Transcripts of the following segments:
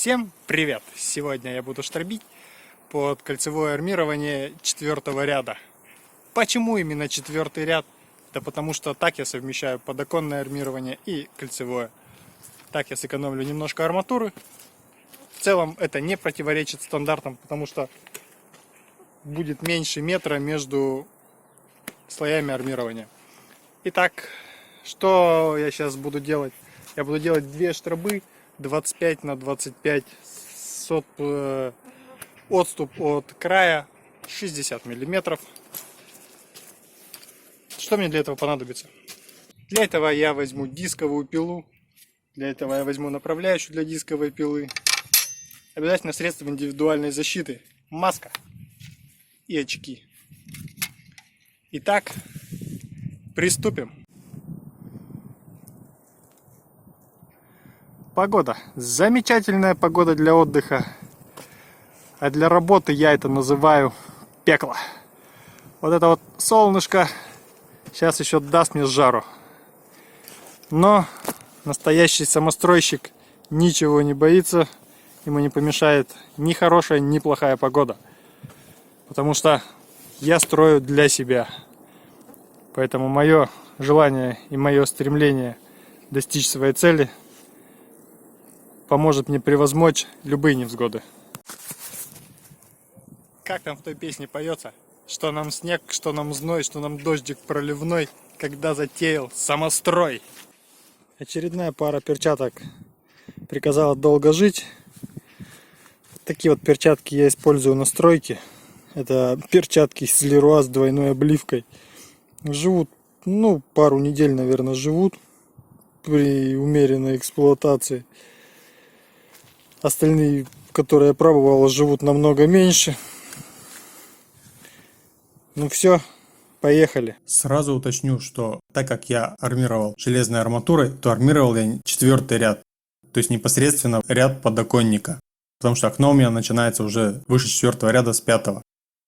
Всем привет! Сегодня я буду штробить под кольцевое армирование 4-го ряда. Почему именно 4-й ряд? Да потому что так я совмещаю подоконное армирование и кольцевое. Так я сэкономлю немножко арматуры. В целом это не противоречит стандартам, потому что будет меньше метра между слоями армирования. Итак, что я сейчас буду делать? Я буду делать две штробы 25 на 25 с отступ от края 60 миллиметров. Что мне для этого понадобится? Для этого я возьму дисковую пилу. Для этого я возьму направляющую для дисковой пилы. Обязательно средства индивидуальной защиты. Маска и очки. Итак, приступим. Погода. Замечательная погода для отдыха. А для работы я это называю пекло. Вот это вот солнышко сейчас еще даст мне жару. Но настоящий самостройщик ничего не боится. Ему не помешает ни хорошая, ни плохая погода. Потому что я строю для себя. Поэтому мое желание и мое стремление достичь своей цели поможет мне превозмочь любые невзгоды. Как там в той песне поется? Что нам снег, что нам зной, что нам дождик проливной, когда затеял самострой. Очередная пара перчаток приказала долго жить. Такие вот перчатки я использую на стройке. Это перчатки с Леруа с двойной обливкой. Живут, пару недель, наверное, живут при умеренной эксплуатации. Остальные, которые я пробовал, живут намного меньше. Ну все, поехали. Сразу уточню, что так как я армировал железной арматурой, то армировал я 4-й ряд. То есть непосредственно ряд подоконника. Потому что окно у меня начинается уже выше 4-го ряда с 5-го.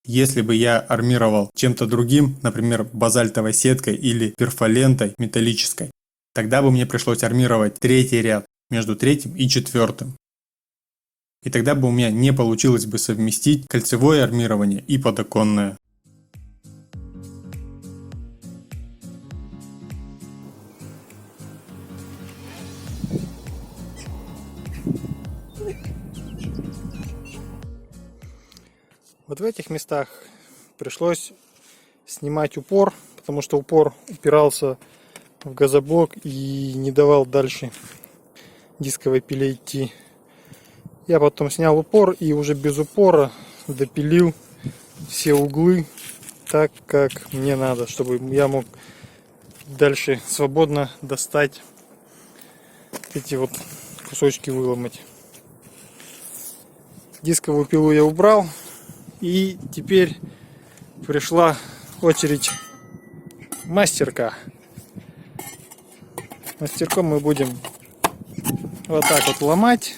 Если бы я армировал чем-то другим, например, базальтовой сеткой или перфолентой металлической, тогда бы мне пришлось армировать 3-й ряд между 3-м и 4-м. И тогда бы у меня не получилось бы совместить кольцевое армирование и подоконное. Вот в этих местах пришлось снимать упор, потому что упор упирался в газоблок и не давал дальше дисковой пиле идти. Я потом снял упор и уже без упора допилил все углы так, как мне надо, чтобы я мог дальше свободно достать эти вот кусочки, выломать. Дисковую пилу я убрал, и теперь пришла очередь мастерка. Мастерком мы будем вот так вот ломать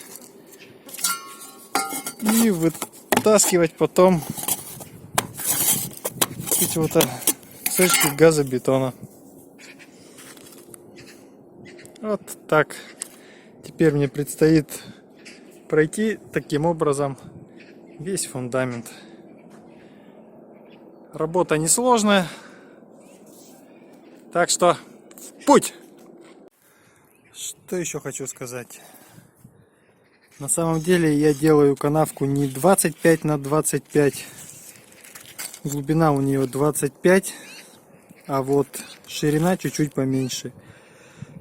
и вытаскивать потом эти вот кусочки газобетона. Вот так. Теперь мне предстоит пройти таким образом весь фундамент. Работа несложная, так что в путь! Что еще хочу сказать? На самом деле я делаю канавку не 25 на 25, глубина у нее 25, а вот ширина чуть-чуть поменьше.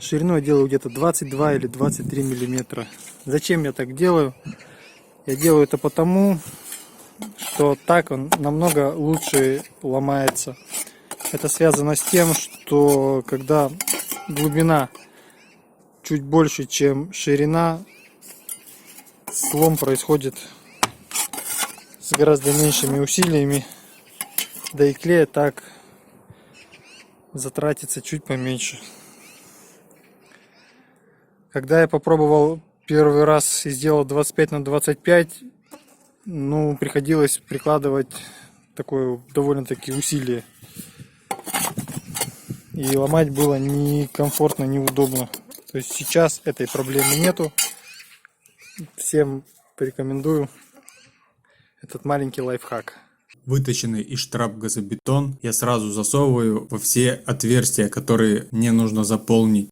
Ширину я делаю где-то 22 или 23 миллиметра. Зачем я так делаю? Я делаю это потому, что так он намного лучше ломается. Это связано с тем, что когда глубина чуть больше, чем ширина, слом происходит с гораздо меньшими усилиями, да и клея так затратится чуть поменьше. Когда я попробовал первый раз и сделал 25 на 25, приходилось прикладывать такое довольно-таки усилие. И ломать было некомфортно, неудобно. То есть сейчас этой проблемы нету. Всем порекомендую этот маленький лайфхак. Вытащенный из штраб газобетон я сразу засовываю во все отверстия, которые мне нужно заполнить.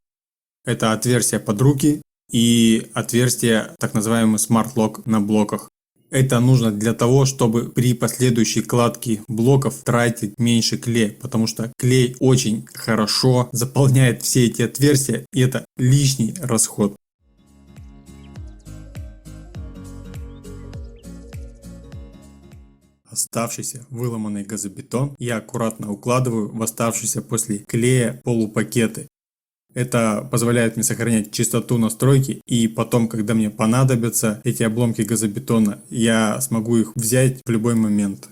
Это отверстия под руки и отверстия, так называемый Smart Lock на блоках. Это нужно для того, чтобы при последующей кладке блоков тратить меньше клея, потому что клей очень хорошо заполняет все эти отверстия, и это лишний расход. Оставшийся выломанный газобетон я аккуратно укладываю в оставшиеся после клея полупакеты. Это позволяет мне сохранять чистоту настройки, и потом, когда мне понадобятся эти обломки газобетона, я смогу их взять в любой момент.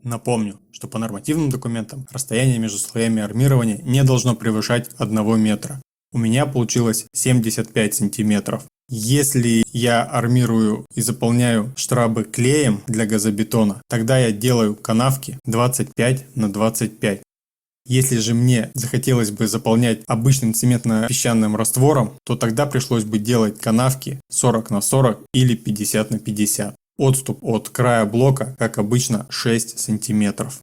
Напомню, что по нормативным документам расстояние между слоями армирования не должно превышать 1 метра. У меня получилось 75 сантиметров. Если я армирую и заполняю штрабы клеем для газобетона, тогда я делаю канавки 25 на 25. Если же мне захотелось бы заполнять обычным цементно-песчаным раствором, то тогда пришлось бы делать канавки 40 на 40 или 50 на 50. Отступ от края блока, как обычно, 6 сантиметров.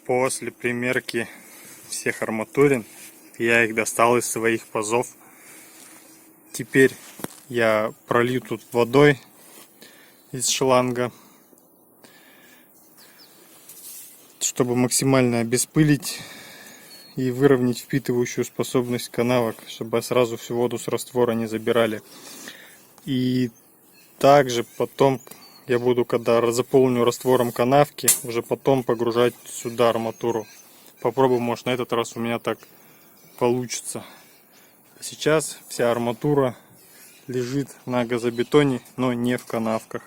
После примерки всех арматурин я их достал из своих пазов. Теперь я пролью тут водой из шланга, чтобы максимально обеспылить и выровнять впитывающую способность канавок, чтобы сразу всю воду с раствора не забирали. И также потом я буду, когда заполню раствором канавки, уже потом погружать сюда арматуру. Попробую, может, на этот раз у меня так получится. А сейчас вся арматура лежит на газобетоне, но не в канавках.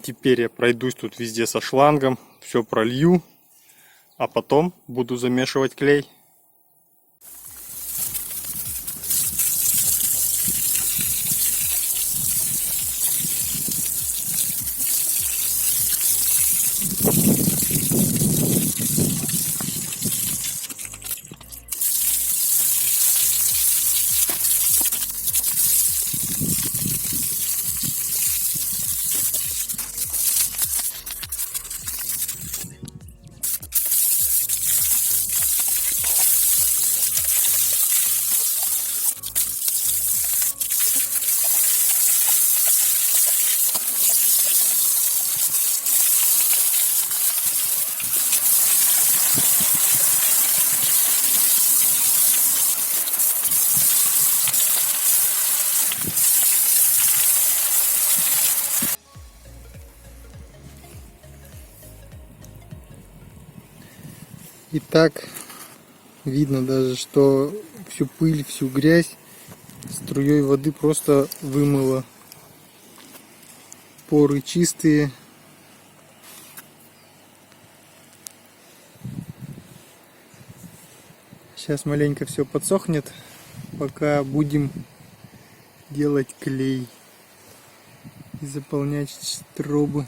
Теперь я пройдусь тут везде со шлангом, все пролью, а потом буду замешивать клей. И так видно даже, что всю пыль, всю грязь струей воды просто вымыло. Поры чистые. Сейчас маленько все подсохнет, пока будем делать клей и заполнять трубы.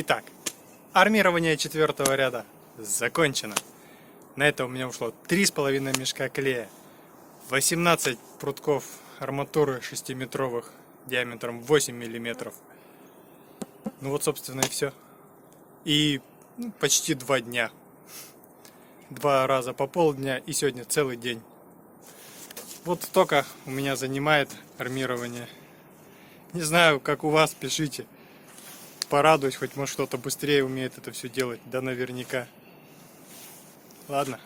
Итак, армирование 4-го ряда закончено. На это у меня ушло 3,5 мешка клея, 18 прутков арматуры 6-метровых диаметром 8 мм. Ну вот, собственно, и все. И почти 2 дня. 2 раза по полдня и сегодня целый день. Вот столько у меня занимает армирование. Не знаю, как у вас, пишите. Порадуюсь, хоть может кто-то быстрее умеет это все делать, да наверняка. Ладно,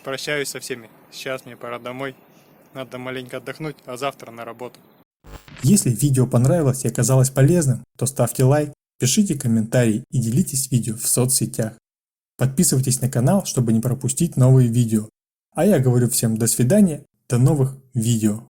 прощаюсь со всеми. Сейчас мне пора домой. Надо маленько отдохнуть, а завтра на работу. Если видео понравилось и оказалось полезным, то ставьте лайк, пишите комментарии и делитесь видео в соцсетях. Подписывайтесь на канал, чтобы не пропустить новые видео. А я говорю всем до свидания, до новых видео.